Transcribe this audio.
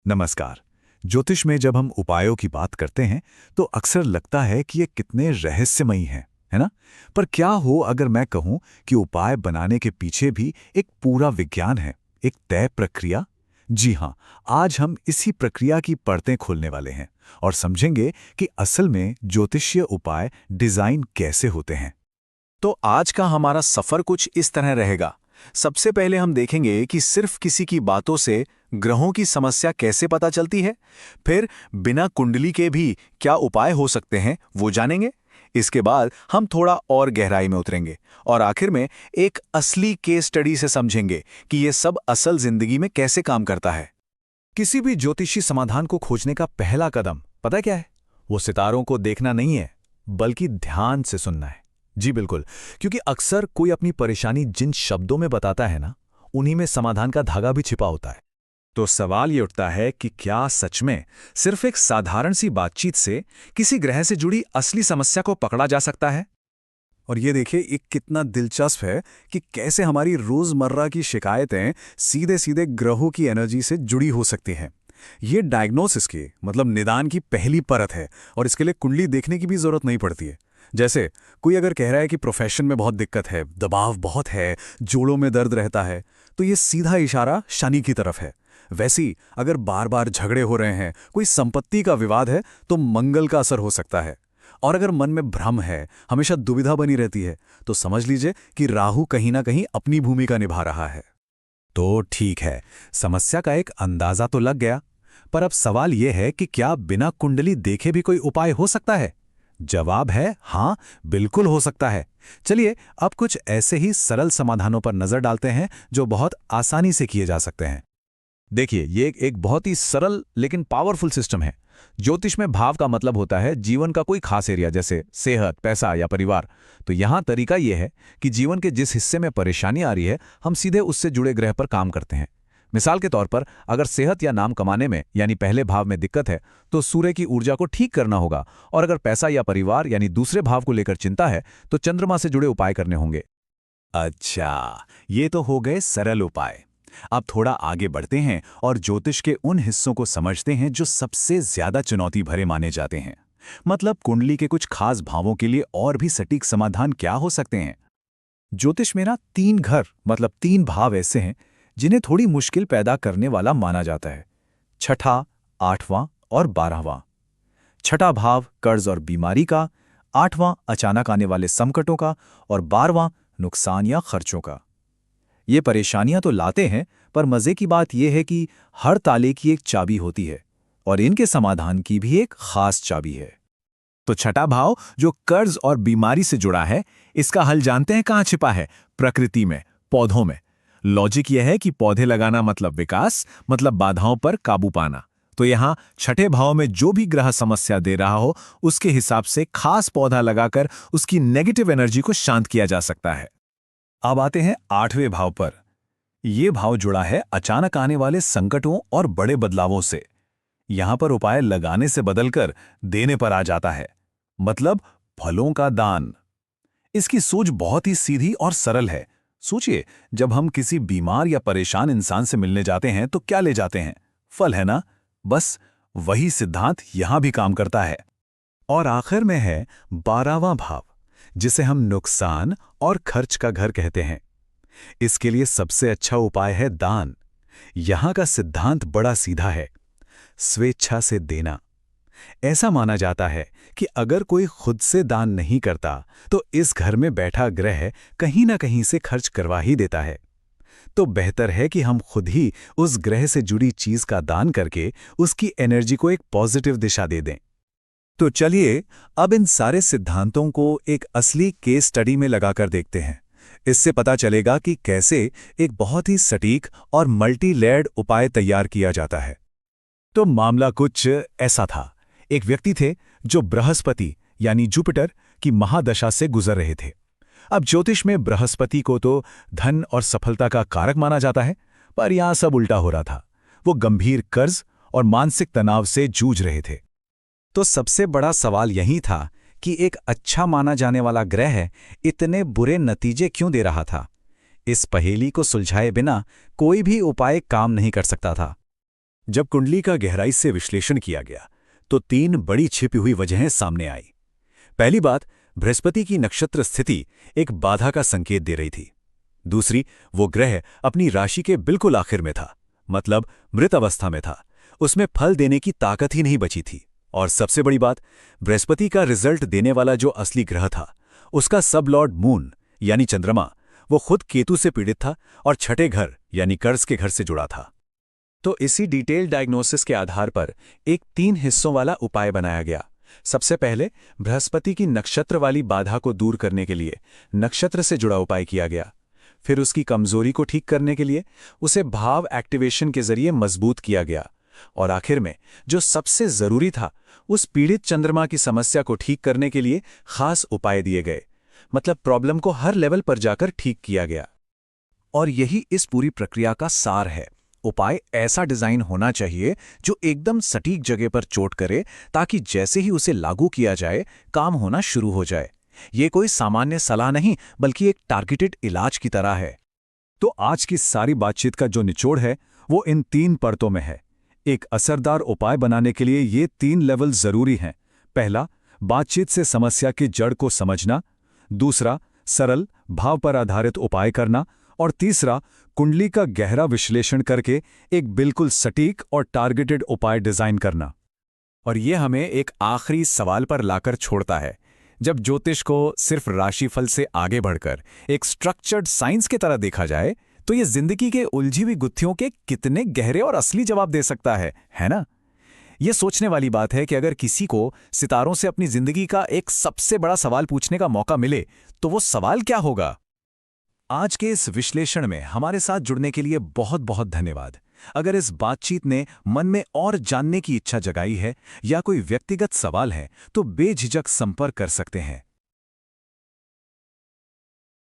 नमस्कार। ज्योतिष में जब हम उपायों की बात करते हैं तो अक्सर लगता है कि ये कितने रहस्यमयी हैं, है ना? पर क्या हो अगर मैं कहूं कि उपाय बनाने के पीछे भी एक पूरा विज्ञान है, एक तय प्रक्रिया? जी हां, आज हम इसी प्रक्रिया की परतें खोलने वाले हैं और समझेंगे कि असल में ज्योतिषीय उपाय डिजाइन कैसे होते हैं। तो आज का हमारा सफर कुछ इस तरह रहेगा। सबसे पहले हम देखेंगे कि सिर्फ किसी की बातों से ग्रहों की समस्या कैसे पता चलती है। फिर बिना कुंडली के भी क्या उपाय हो सकते हैं वो जानेंगे। इसके बाद हम थोड़ा और गहराई में उतरेंगे और आखिर में एक असली केस स्टडी से समझेंगे कि ये सब असल जिंदगी में कैसे काम करता है। किसी भी ज्योतिषी समाधान को खोजने का पहला कदम पता क्या है? वो सितारों को देखना नहीं है, बल्कि ध्यान से सुनना है। जी बिल्कुल, क्योंकि अक्सर कोई अपनी परेशानी जिन शब्दों में बताता है ना, उन्हीं में समाधान का धागा भी छिपा होता है। तो सवाल ये उठता है कि क्या सच में सिर्फ एक साधारण सी बातचीत से किसी ग्रह से जुड़ी असली समस्या को पकड़ा जा सकता है? और ये देखिए, एक कितना दिलचस्प है कि कैसे हमारी रोजमर्रा की शिकायतें सीधे सीधे ग्रहों की एनर्जी से जुड़ी हो सकती हैं। ये डायग्नोसिस की मतलब निदान की पहली परत है और इसके लिए कुंडली देखने की भी जरूरत नहीं पड़ती है। जैसे कोई अगर कह रहा है कि प्रोफेशन में बहुत दिक्कत है, दबाव बहुत है, जोड़ों में दर्द रहता है, तो ये सीधा इशारा शनि की तरफ है। वैसी अगर बार बार झगड़े हो रहे हैं, कोई संपत्ति का विवाद है, तो मंगल का असर हो सकता है। और अगर मन में भ्रम है, हमेशा दुविधा बनी रहती है, तो समझ लीजिए कि राहु कहीं ना कहीं अपनी भूमिका निभा रहा है। तो ठीक है, समस्या का एक अंदाजा तो लग गया, पर अब सवाल यह है कि क्या बिना कुंडली देखे भी कोई उपाय हो सकता है? जवाब है हाँ, बिल्कुल हो सकता है। चलिए अब कुछ ऐसे ही सरल समाधानों पर नजर डालते हैं जो बहुत आसानी से किए जा सकते हैं। देखिए, ये एक बहुत ही सरल लेकिन पावरफुल सिस्टम है। ज्योतिष में भाव का मतलब होता है जीवन का कोई खास एरिया, जैसे सेहत, पैसा या परिवार। तो यहाँ तरीका यह है कि जीवन के जिस हिस्से में परेशानी आ रही है, हम सीधे उससे जुड़े ग्रह पर काम करते हैं। मिसाल के तौर पर अगर सेहत या नाम कमाने में यानी पहले भाव में दिक्कत है, तो सूर्य की ऊर्जा को ठीक करना होगा। और अगर पैसा या परिवार यानी दूसरे भाव को लेकर चिंता है, तो चंद्रमा से जुड़े उपाय करने होंगे। अच्छा, ये तो हो गए सरल उपाय। अब थोड़ा आगे बढ़ते हैं और ज्योतिष के उन हिस्सों को समझते हैं जो सबसे ज्यादा चुनौती भरे माने जाते हैं। मतलब कुंडली के कुछ खास भावों के लिए और भी सटीक समाधान क्या हो सकते हैं? ज्योतिष में ना 3 घर मतलब 3 भाव ऐसे हैं जिन्हें थोड़ी मुश्किल पैदा करने वाला माना जाता है। छठा, 8वां और 12वां। छठा भाव कर्ज और बीमारी का, 8वां अचानक आने वाले संकटों का और 12वां नुकसान या खर्चों का। ये परेशानियां तो लाते हैं, पर मजे की बात यह है कि हर ताले की एक चाबी होती है और इनके समाधान की भी एक खास चाबी है। तो छठा भाव जो कर्ज और बीमारी से जुड़ा है, इसका हल जानते हैं कहां छिपा है? प्रकृति में, पौधों में। लॉजिक यह है कि पौधे लगाना मतलब विकास, मतलब बाधाओं पर काबू पाना। तो यहां छठे भाव में जो भी ग्रह समस्या दे रहा हो, उसके हिसाब से खास पौधा लगाकर उसकी नेगेटिव एनर्जी को शांत किया जा सकता है। अब आते हैं 8वें भाव पर। यह भाव जुड़ा है अचानक आने वाले संकटों और बड़े बदलावों से। यहां पर उपाय लगाने से बदलकर देने पर आ जाता है, मतलब फलों का दान। इसकी सोच बहुत ही सीधी और सरल है। सोचिए, जब हम किसी बीमार या परेशान इंसान से मिलने जाते हैं तो क्या ले जाते हैं? फल, है ना? बस वही सिद्धांत यहां भी काम करता है। और आखिर में है 12वां भाव, जिसे हम नुकसान और खर्च का घर कहते हैं। इसके लिए सबसे अच्छा उपाय है दान। यहां का सिद्धांत बड़ा सीधा है, स्वेच्छा से देना। ऐसा माना जाता है कि अगर कोई खुद से दान नहीं करता, तो इस घर में बैठा ग्रह कहीं ना कहीं से खर्च करवा ही देता है। तो बेहतर है कि हम खुद ही उस ग्रह से जुड़ी चीज का दान करके उसकी एनर्जी को एक पॉजिटिव दिशा दे दें। तो चलिए अब इन सारे सिद्धांतों को एक असली केस स्टडी में लगाकर देखते हैं। इससे पता चलेगा कि कैसे एक बहुत ही सटीक और मल्टी लेयर्ड उपाय तैयार किया जाता है। तो मामला कुछ ऐसा था। एक व्यक्ति थे जो बृहस्पति यानी जुपिटर की महादशा से गुजर रहे थे। अब ज्योतिष में बृहस्पति को तो धन और सफलता का कारक माना जाता है, पर यहां सब उल्टा हो रहा था। वो गंभीर कर्ज और मानसिक तनाव से जूझ रहे थे। तो सबसे बड़ा सवाल यही था कि एक अच्छा माना जाने वाला ग्रह इतने बुरे नतीजे क्यों दे रहा था। इस पहेली को सुलझाए बिना कोई भी उपाय काम नहीं कर सकता था। जब कुंडली का गहराई से विश्लेषण किया गया तो 3 बड़ी छिपी हुई वजहें सामने आई। पहली बात, बृहस्पति की नक्षत्र स्थिति एक बाधा का संकेत दे रही थी। दूसरी, वो ग्रह अपनी राशि के बिल्कुल आखिर में था, मतलब मृत अवस्था में था, उसमें फल देने की ताकत ही नहीं बची थी। और सबसे बड़ी बात, बृहस्पति का रिजल्ट देने वाला जो असली ग्रह था, उसका सब लॉर्ड मून यानी चंद्रमा, वो खुद केतु से पीड़ित था और छठे घर यानी कर्ज के घर से जुड़ा था। तो इसी डिटेल डायग्नोसिस के आधार पर एक 3 हिस्सों वाला उपाय बनाया गया। सबसे पहले बृहस्पति की नक्षत्र वाली बाधा को दूर करने के लिए नक्षत्र से जुड़ा उपाय किया गया। फिर उसकी कमजोरी को ठीक करने के लिए उसे भाव एक्टिवेशन के जरिए मजबूत किया गया। और आखिर में जो सबसे जरूरी था, उस पीड़ित चंद्रमा की समस्या को ठीक करने के लिए खास उपाय दिए गए। मतलब प्रॉब्लम को हर लेवल पर जाकर ठीक किया गया। और यही इस पूरी प्रक्रिया का सार है। उपाय ऐसा डिजाइन होना चाहिए जो एकदम सटीक जगह पर चोट करे, ताकि जैसे ही उसे लागू किया जाए काम होना शुरू हो जाए। ये कोई सामान्य सलाह नहीं, बल्कि एक टारगेटेड इलाज की तरह है। तो आज की सारी बातचीत का जो निचोड़ है वो इन 3 परतों में है। एक असरदार उपाय बनाने के लिए ये 3 लेवल जरूरी हैं। पहला, बातचीत से समस्या की जड़ को समझना। दूसरा, सरल भाव पर आधारित उपाय करना। और तीसरा, कुंडली का गहरा विश्लेषण करके एक बिल्कुल सटीक और टारगेटेड उपाय डिजाइन करना। और ये हमें एक आखिरी सवाल पर लाकर छोड़ता है। जब ज्योतिष को सिर्फ राशिफल से आगे बढ़कर एक स्ट्रक्चर्ड साइंस की तरह देखा जाए, तो ये जिंदगी के उलझी हुई गुत्थियों के कितने गहरे और असली जवाब दे सकता है ना? ये सोचने वाली बात है कि अगर किसी को सितारों से अपनी जिंदगी का एक सबसे बड़ा सवाल पूछने का मौका मिले, तो वो सवाल क्या होगा? आज के इस विश्लेषण में हमारे साथ जुड़ने के लिए बहुत बहुत धन्यवाद। अगर इस बातचीत ने मन में और जानने की इच्छा जगाई है या कोई व्यक्तिगत सवाल है, तो बेझिझक संपर्क कर सकते हैं।